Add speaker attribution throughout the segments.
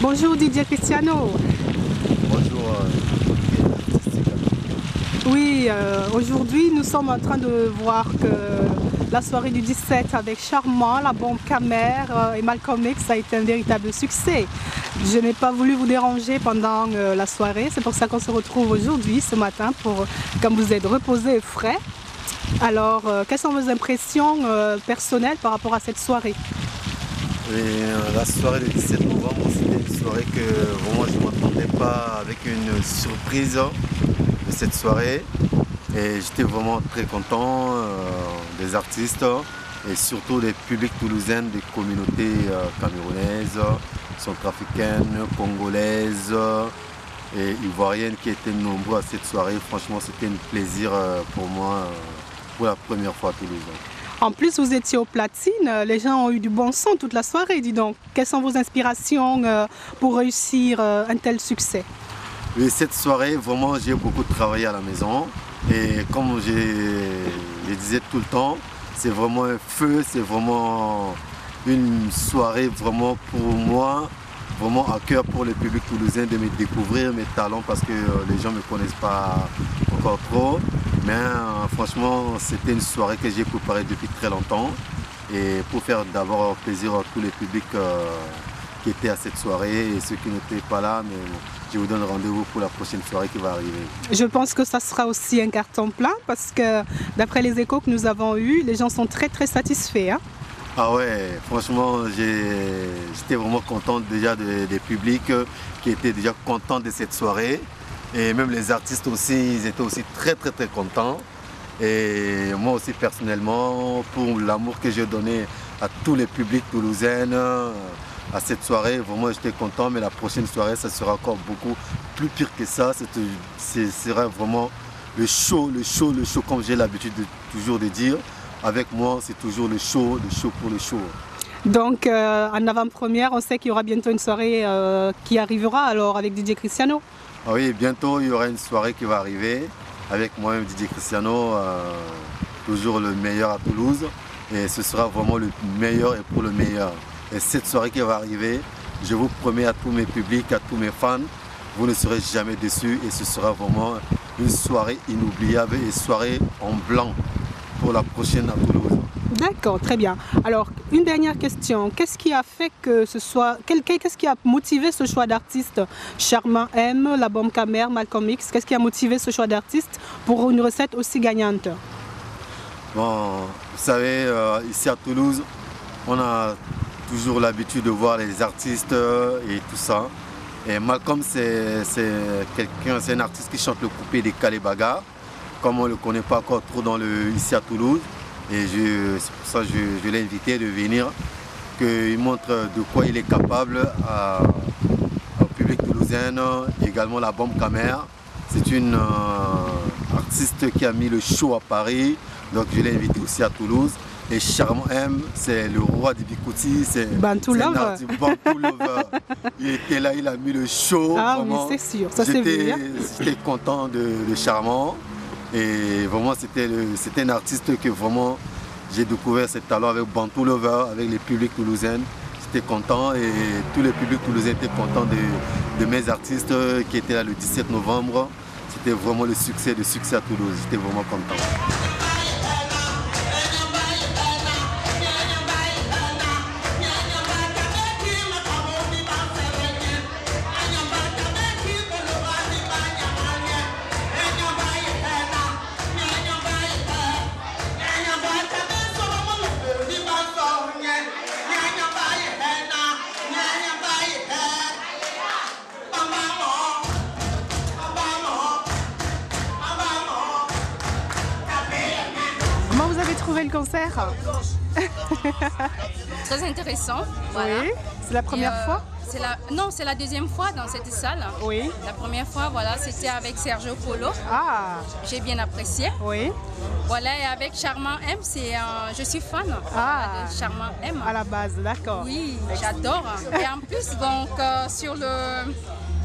Speaker 1: Bonjour Didier Cristiano.
Speaker 2: Bonjour.
Speaker 1: Oui, aujourd'hui nous sommes en train de voir que la soirée du 17 avec Charmant, la bombe Camer et Malcolm X a été un véritable succès. Je n'ai pas voulu vous déranger pendant la soirée, c'est pour ça qu'on se retrouve aujourd'hui, ce matin, pour comme vous êtes reposé et frais. Alors, quelles sont vos impressions personnelles par rapport à cette soirée?
Speaker 2: La soirée du 17 novembre, c'était une soirée que vraiment je ne m'attendais pas, avec une surprise de cette soirée. Et j'étais vraiment très content des artistes et surtout des publics toulousains, des communautés camerounaises, centrafricaines, congolaises et ivoiriennes qui étaient nombreux à cette soirée. Franchement, c'était un plaisir pour moi pour la première fois à Toulouse.
Speaker 1: En plus, vous étiez au platine, les gens ont eu du bon son toute la soirée, dis donc. Quelles sont vos inspirations pour réussir un tel succès?
Speaker 2: Oui, cette soirée, vraiment, j'ai beaucoup travaillé à la maison. Et comme je disais tout le temps, c'est vraiment un feu, c'est vraiment une soirée vraiment pour moi, vraiment à cœur pour le public toulousain de me découvrir mes talents parce que les gens ne me connaissent pas encore trop. Mais franchement, c'était une soirée que j'ai préparée depuis très longtemps et pour faire d'abord plaisir à tous les publics qui étaient à cette soirée et ceux qui n'étaient pas là. Mais je vous donne rendez-vous pour la prochaine soirée qui va arriver.
Speaker 1: Je pense que ça sera aussi un carton plein parce que d'après les échos que nous avons eus, les gens sont très satisfaits. Hein?
Speaker 2: Ah ouais, franchement, j'étais vraiment content déjà des publics qui étaient déjà contents de cette soirée. Et même les artistes aussi, ils étaient aussi très contents. Et moi aussi personnellement, pour l'amour que j'ai donné à tous les publics toulousains à cette soirée, vraiment j'étais content. Mais la prochaine soirée, ça sera encore beaucoup plus pire que ça. Ce sera vraiment le show comme j'ai l'habitude toujours de dire. Avec moi, c'est toujours le show pour le show.
Speaker 1: Donc en avant-première, on sait qu'il y aura bientôt une soirée qui arrivera alors avec DJ Cristiano.
Speaker 2: Ah oui, bientôt il y aura une soirée qui va arriver avec moi-même DJ Cristiano, toujours le meilleur à Toulouse. Et ce sera vraiment le meilleur et pour le meilleur. Et cette soirée qui va arriver, je vous promets à tous mes publics, à tous mes fans, vous ne serez jamais déçus et ce sera vraiment une soirée inoubliable et soirée en blanc pour la prochaine à Toulouse.
Speaker 1: D'accord, très bien. Alors, une dernière question. Qu'est-ce qui a fait que ce soit... Qu'est-ce qui a motivé ce choix d'artiste? Charmant M, la bombe Camer, Malcolm X, qu'est-ce qui a motivé ce choix d'artiste pour une recette aussi gagnante?
Speaker 2: Bon, vous savez, ici à Toulouse, on a toujours l'habitude de voir les artistes et tout ça. Et Malcolm, c'est un artiste qui chante le coupé des Kalebaga, comme on ne le connaît pas encore trop ici à Toulouse. Et c'est pour ça que je l'ai invité de venir, qu'il montre de quoi il est capable au public toulousain. Également la bombe Camer, c'est une artiste qui a mis le show à Paris, donc je l'ai invité aussi à Toulouse. Et Charmant M, c'est le roi du Bikouti, c'est
Speaker 1: Bantou Lover.
Speaker 2: Bantou Lover. Il était là, il a mis le show.
Speaker 1: Ah
Speaker 2: vraiment.
Speaker 1: oui, c'est sûr, ça c'est vu.
Speaker 2: J'étais content de Charmant. Et vraiment, c'était un artiste que vraiment j'ai découvert ses talents avec Bantou Lover, avec les publics toulousains. J'étais content et tous les publics toulousains étaient contents de mes artistes qui étaient là le 17 novembre. C'était vraiment le succès à Toulouse. J'étais vraiment content.
Speaker 1: Comment vous avez trouvé le concert?
Speaker 3: Très intéressant. Voilà.
Speaker 1: Oui, c'est la première fois?
Speaker 3: Non, c'est la deuxième fois dans cette salle.
Speaker 1: Oui.
Speaker 3: La première fois, voilà, c'était avec Sergio Polo.
Speaker 1: Ah,
Speaker 3: J'ai bien apprécié.
Speaker 1: oui.
Speaker 3: Voilà, et avec Charmant M, je suis fan de Charmant M.
Speaker 1: À la base, d'accord.
Speaker 3: Oui, j'adore. Et en plus, donc,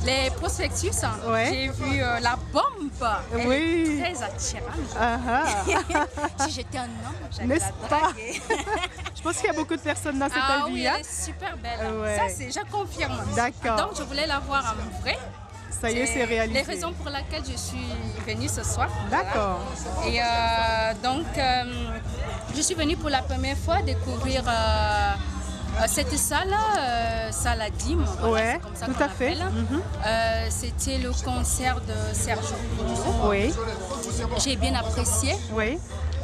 Speaker 3: les prospectus, j'ai vu la bombe.
Speaker 1: Oui.
Speaker 3: Elle est très attirante. Si j'étais un homme, j'allais la draguer.
Speaker 1: Je pense qu'il y a beaucoup de personnes dans cette avis.
Speaker 3: Oui, elle est super belle. Ça, je confirme.
Speaker 1: D'accord.
Speaker 3: Donc, je voulais la voir en vrai.
Speaker 1: Ça y est, c'est réalisé.
Speaker 3: Les raisons pour lesquelles je suis venue ce soir.
Speaker 1: D'accord.
Speaker 3: Voilà. Et donc, je suis venue pour la première fois découvrir cette salle, Saladim.
Speaker 1: Ouais, tout à fait.
Speaker 3: C'était le concert de Sergio Porto.
Speaker 1: Oui.
Speaker 3: J'ai bien apprécié.
Speaker 1: Oui.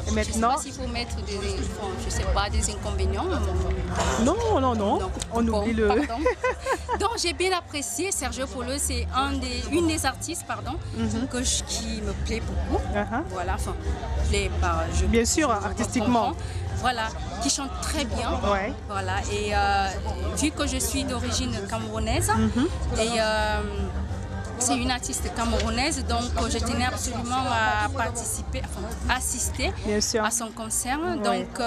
Speaker 1: Et maintenant,
Speaker 3: je ne sais pas s'il faut mettre des inconvénients.
Speaker 1: Non. On oublie le...
Speaker 3: Donc j'ai bien apprécié Sergio Porto, c'est une des artistes qui me plaît beaucoup. Voilà, enfin,
Speaker 1: bien sûr, artistiquement.
Speaker 3: Voilà, qui chante très bien.
Speaker 1: Ouais.
Speaker 3: Voilà, et vu que je suis d'origine camerounaise, et c'est une artiste camerounaise, donc je tenais absolument à participer, assister à son concert. Donc,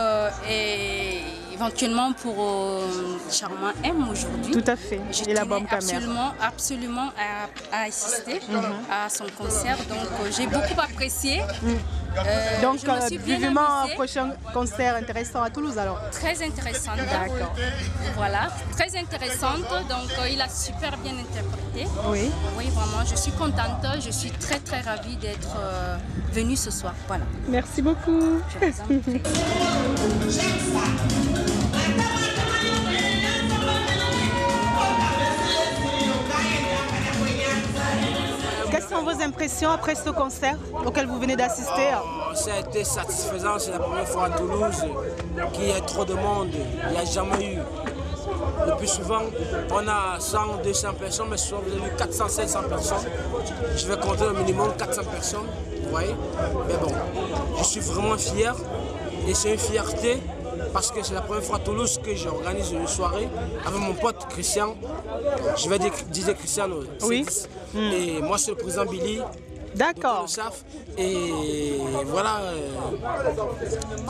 Speaker 3: et éventuellement pour Charmant M aujourd'hui.
Speaker 1: Tout à fait.
Speaker 3: Et la bombe absolument à assister à son concert. Donc, j'ai beaucoup apprécié.
Speaker 1: Donc, vivement un prochain concert intéressant à Toulouse alors.
Speaker 3: Très intéressante. D'accord. Voilà, très intéressante. Donc, il a super bien interprété.
Speaker 1: Oui.
Speaker 3: Oui, vraiment, je suis contente. Je suis très, très ravie d'être venue ce soir. Voilà.
Speaker 1: Merci beaucoup.
Speaker 3: Je vous en prie.
Speaker 1: Quelles sont vos impressions après ce concert auquel vous venez d'assister?
Speaker 4: Ça a été satisfaisant, c'est la première fois à Toulouse qu'il y a trop de monde, il n'y a jamais eu. Le plus souvent, on a 100, 200 personnes, mais souvent vous avez eu 400, 500 personnes. Je vais compter au minimum 400 personnes, vous voyez. Mais bon, je suis vraiment fier et c'est une fierté parce que c'est la première fois à Toulouse que j'organise une soirée avec mon pote Christian. Je vais dire Cristiano.
Speaker 1: Oui.
Speaker 4: Et moi, c'est le président Billy.
Speaker 1: D'accord.
Speaker 4: Et voilà,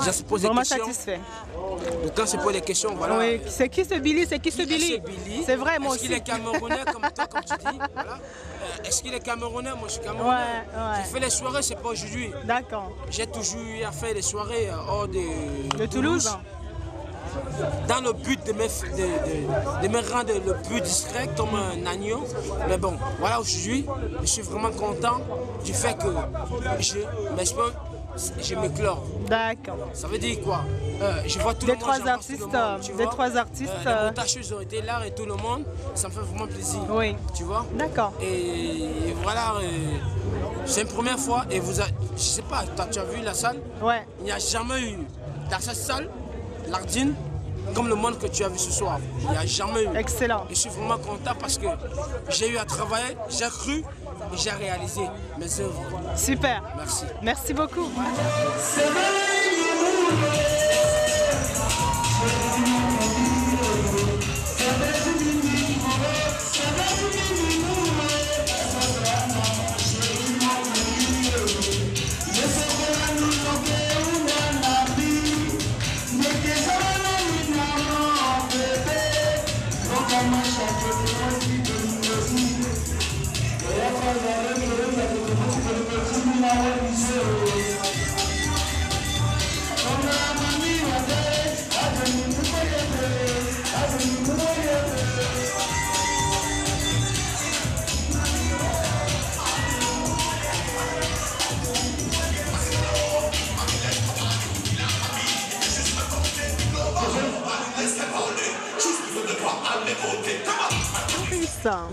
Speaker 4: j'ai posé des questions.
Speaker 1: Satisfait.
Speaker 4: Donc quand c'est pour des questions, voilà.
Speaker 1: Oui, c'est qui ce Billy? C'est qui ce Billy? C'est vrai, moi aussi.
Speaker 4: Est-ce qu'il est camerounais comme toi, comme tu dis voilà. Est-ce qu'il est camerounais? Moi, je suis camerounais.
Speaker 1: Ouais.
Speaker 4: J'ai fait les soirées, c'est pas aujourd'hui.
Speaker 1: D'accord.
Speaker 4: J'ai toujours eu à faire des soirées hors de
Speaker 1: Toulouse.
Speaker 4: Dans le but de me rendre le plus discret comme un agneau. Mais bon, voilà, aujourd'hui, je suis vraiment content du fait que je m'éclore.
Speaker 1: D'accord.
Speaker 4: Ça veut dire quoi? Je vois tout le monde.
Speaker 1: Des trois artistes.
Speaker 4: Les montageuses ont été là et tout le monde. Ça me fait vraiment plaisir.
Speaker 1: Oui.
Speaker 4: Tu vois?
Speaker 1: D'accord.
Speaker 4: Et voilà, c'est une première fois. Et je sais pas, tu as vu la salle?
Speaker 1: Ouais.
Speaker 4: Il n'y a jamais eu dans cette salle Lardine comme le monde que tu as vu ce soir. Il n'y a jamais eu.
Speaker 1: Excellent.
Speaker 4: Je suis vraiment content parce que j'ai eu à travailler, j'ai cru et j'ai réalisé mes œuvres.
Speaker 1: Super.
Speaker 4: Merci.
Speaker 1: Merci beaucoup.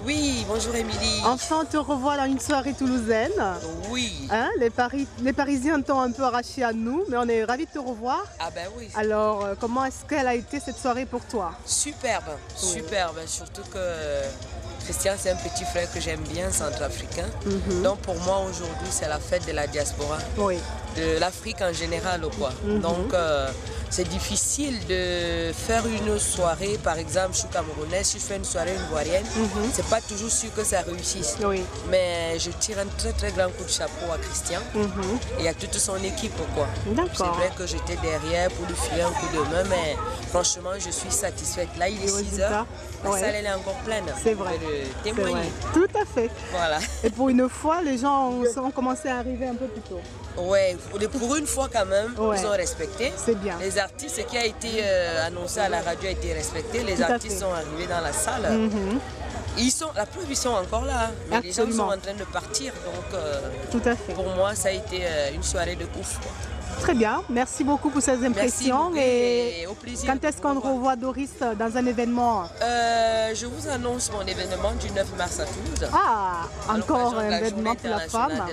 Speaker 5: Oui, bonjour Émilie.
Speaker 1: Enfin, on te revoit dans une soirée toulousaine.
Speaker 5: Oui.
Speaker 1: Hein, les Parisiens t'ont un peu arraché à nous, mais on est ravis de te revoir.
Speaker 5: Ah ben oui.
Speaker 1: Alors, comment est-ce qu'elle a été cette soirée pour toi?
Speaker 5: Superbe, superbe. Surtout que Christian, c'est un petit frère que j'aime bien, centrafricain. Donc pour moi, aujourd'hui, c'est la fête de la diaspora.
Speaker 1: Oui.
Speaker 5: de l'Afrique en général, quoi. Donc, c'est difficile de faire une soirée, par exemple, je suis camerounaise, si je fais une soirée ivoirienne, c'est pas toujours sûr que ça réussisse.
Speaker 1: Oui.
Speaker 5: Mais je tire un très très grand coup de chapeau à Christian et à toute son équipe, quoi. C'est vrai que j'étais derrière pour lui filer un coup de main, mais franchement, je suis satisfaite. Là, il est 6 heures, la salle elle est encore pleine.
Speaker 1: C'est vrai.
Speaker 5: Je peux le témoigner.
Speaker 1: Tout à fait.
Speaker 5: Voilà.
Speaker 1: Et pour une fois, les gens ont commencé à arriver un peu plus tôt.
Speaker 5: Ouais, pour une fois quand même, ils ont respecté.
Speaker 1: C'est bien.
Speaker 5: Les artistes, ce qui a été annoncé à la radio a été respecté. Les artistes sont arrivés dans la salle. La preuve, ils sont encore là. Mais les gens sont en train de partir. Donc,
Speaker 1: tout à fait.
Speaker 5: Pour moi, ça a été une soirée de ouf.
Speaker 1: Très bien, merci beaucoup pour ces impressions.
Speaker 5: Merci, et au plaisir.
Speaker 1: Quand est-ce qu'on revoit Doris dans un événement?
Speaker 5: Je vous annonce mon événement du 9 mars à Toulouse.
Speaker 1: Ah, encore un événement pour la femme.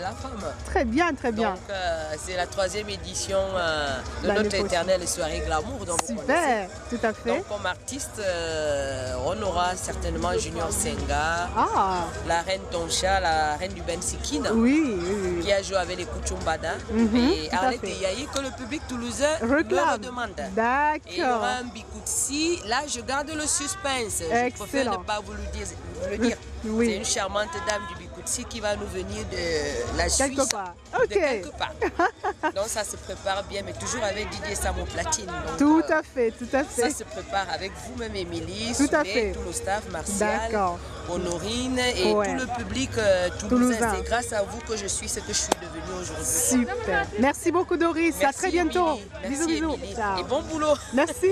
Speaker 1: Très bien, très bien.
Speaker 5: Donc, c'est la 3e édition de notre éternelle soirée glamour. Donc
Speaker 1: super, tout à fait.
Speaker 5: Donc, comme artiste, on aura certainement Junior Senga, la reine Toncha, la reine du Bensikin, qui a joué avec les Kuchumbada, et Arlette Yahi, que le public toulousain me demande.
Speaker 1: D'accord.
Speaker 5: Et il y aura un Bikoutsi. Là, je garde le suspense. Je préfère ne pas vous le dire. C'est une charmante dame du Bikoutsi qui va nous venir de la Suisse.
Speaker 1: Quelque part.
Speaker 5: De quelque part. Donc ça se prépare bien, mais toujours avec Didier Samo Platine. Donc,
Speaker 1: tout à fait, tout à fait.
Speaker 5: Ça se prépare avec vous-même, Émilie,
Speaker 1: tout à fait.
Speaker 5: tout le staff, Martial, Honorine et tout le public toulousain. C'est grâce à vous que je suis ce que je suis devenue aujourd'hui.
Speaker 1: Super. Merci beaucoup Doris.
Speaker 5: Merci,
Speaker 1: à très bientôt.
Speaker 5: Émilie. Merci,
Speaker 1: bisous, bisous.
Speaker 5: Ciao. Et bon boulot.
Speaker 1: Merci.